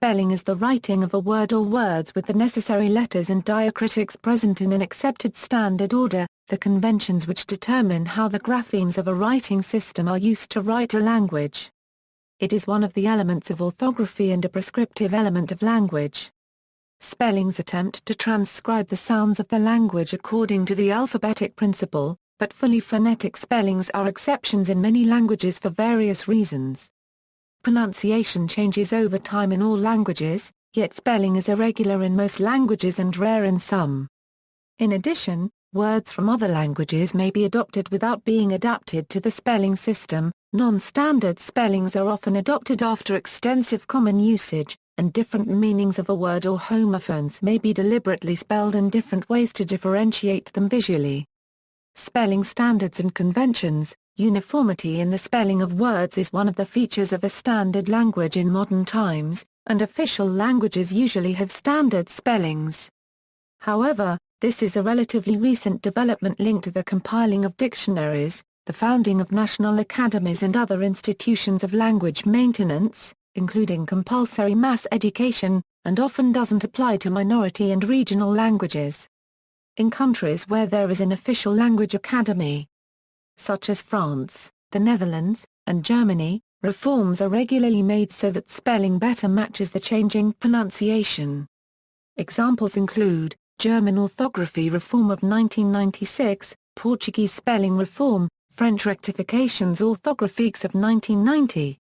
spelling is the writing of a word or words with the necessary letters and diacritics present in an accepted standard order, the conventions which determine how the graphemes of a writing system are used to write a language. It is one of the elements of orthography and a prescriptive element of language. Spellings attempt to transcribe the sounds of the language according to the alphabetic principle, but fully phonetic spellings are exceptions in many languages for various reasons. Pronunciation changes over time in all languages, yet spelling is irregular in most languages and rare in some. In addition, words from other languages may be adopted without being adapted to the spelling system. Non-standard spellings are often adopted after extensive common usage, and different meanings of a word or homophones may be deliberately spelled in different ways to differentiate them visually. Spelling standards and conventions. Uniformity in the spelling of words is one of the features of a standard language in modern times, and official languages usually have standard spellings. However, this is a relatively recent development linked to the compiling of dictionaries, the founding of national academies and other institutions of language maintenance, including compulsory mass education, and often doesn't apply to minority and regional languages. In countries where there is an official language academy, such as France, the Netherlands, and Germany, reforms are regularly made so that spelling better matches the changing pronunciation. Examples include German orthography reform of 1996, Portuguese spelling reform, French rectifications orthographiques of 1990.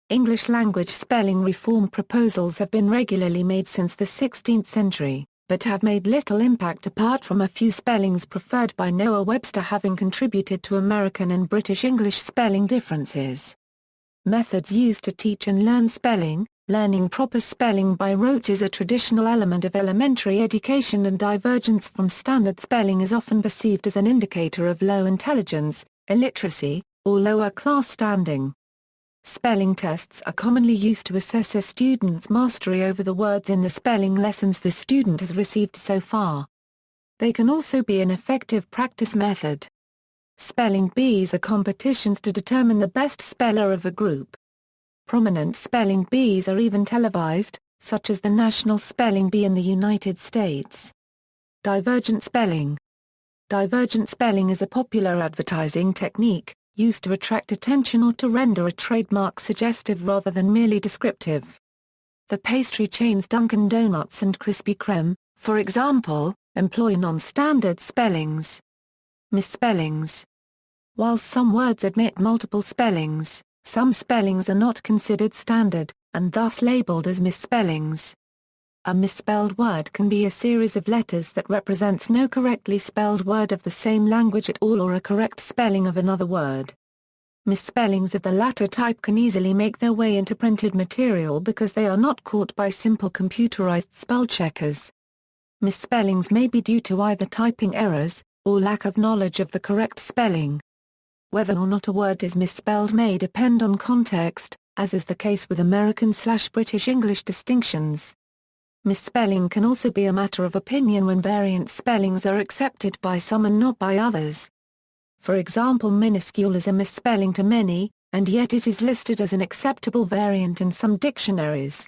English language spelling reform proposals have been regularly made since the 16th century, but have made little impact apart from a few spellings preferred by Noah Webster having contributed to American and British English spelling differences. Methods used to teach and learn spelling. Learning proper spelling by rote is a traditional element of elementary education, and divergence from standard spelling is often perceived as an indicator of low intelligence, illiteracy, or lower class standing. Spelling tests are commonly used to assess a student's mastery over the words in the spelling lessons the student has received so far. They can also be an effective practice method. Spelling bees are competitions to determine the best speller of a group. Prominent spelling bees are even televised, such as the National Spelling Bee in the United States. Divergent spelling. Divergent spelling is a popular advertising technique, used to attract attention or to render a trademark suggestive rather than merely descriptive. The pastry chains Dunkin' Donuts and Krispy Kreme, for example, employ non-standard spellings. Misspellings. While some words admit multiple spellings, some spellings are not considered standard, and thus labeled as misspellings. A misspelled word can be a series of letters that represents no correctly spelled word of the same language at all or a correct spelling of another word. Misspellings of the latter type can easily make their way into printed material because they are not caught by simple computerized spell checkers. Misspellings may be due to either typing errors, or lack of knowledge of the correct spelling. Whether or not a word is misspelled may depend on context, as is the case with American/British English distinctions. Misspelling can also be a matter of opinion when variant spellings are accepted by some and not by others. For example, minuscule is a misspelling to many, and yet it is listed as an acceptable variant in some dictionaries.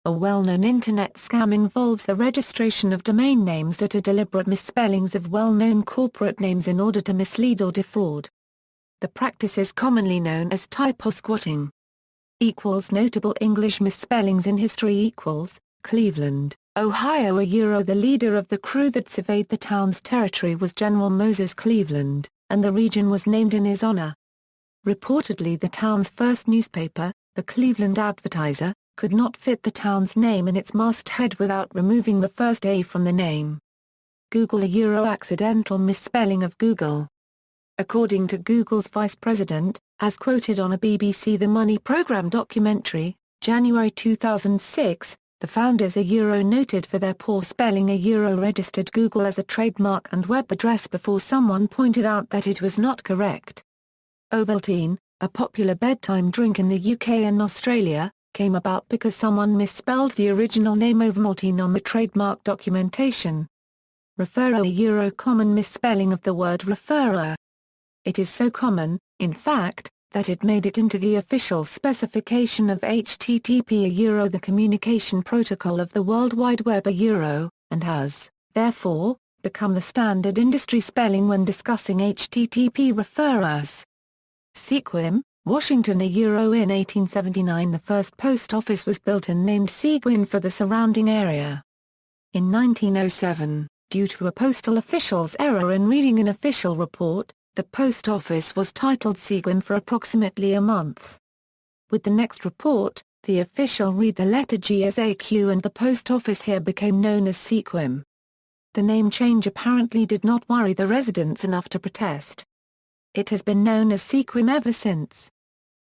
A well-known internet scam involves the registration of domain names that are deliberate misspellings of well-known corporate names in order to mislead or defraud. The practice is commonly known as typo-squatting. Notable English misspellings in history. Cleveland, Ohio. The leader of the crew that surveyed the town's territory was General Moses Cleveland, and the region was named in his honor. Reportedly the town's first newspaper, the Cleveland Advertiser, could not fit the town's name in its masthead without removing the first A from the name. Google. Accidental misspelling of Google. According to Google's vice president, as quoted on a BBC The Money programme documentary, January 2006, the founders noted for their poor spelling registered Google as a trademark and web address before someone pointed out that it was not correct. Ovaltine, a popular bedtime drink in the UK and Australia, came about because someone misspelled the original name Ovaltine on the trademark documentation. Referrer. Common misspelling of the word referrer. It is so common, in fact, that it made it into the official specification of HTTP the communication protocol of the World Wide Web and has, therefore, become the standard industry spelling when discussing HTTP. Refer as Sequim, Washington. In 1879 the first post office was built and named Seguin for the surrounding area. In 1907, due to a postal official's error in reading an official report, the post office was titled Seguin for approximately a month. With the next report, the official read the letter G as a Q and the post office here became known as Sequim. The name change apparently did not worry the residents enough to protest. It has been known as Sequim ever since.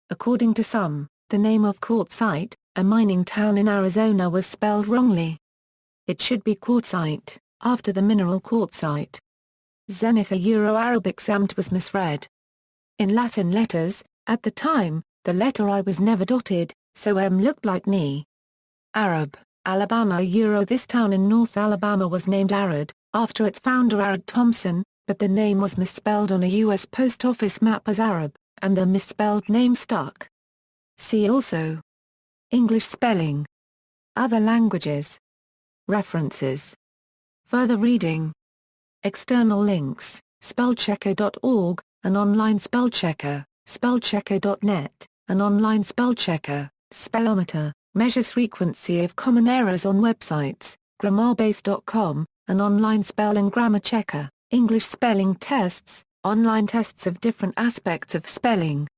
According to some, the name of Quartzsite, a mining town in Arizona, was spelled wrongly. It should be Quartzite, after the mineral quartzite. Zenith Arabic Zamt was misread. In Latin letters, at the time, the letter I was never dotted, so M looked like ni. Arab, Alabama This town in North Alabama was named Arad, after its founder Arad Thompson, but the name was misspelled on a U.S. post office map as Arab, and the misspelled name stuck. See also English spelling. Other languages. References. Further reading. External links, spellchecker.org, an online spellchecker, spellchecker.net, an online spellchecker, Spellometer, measures frequency of common errors on websites, grammarBase.com, an online spell and grammar checker, English spelling tests, online tests of different aspects of spelling,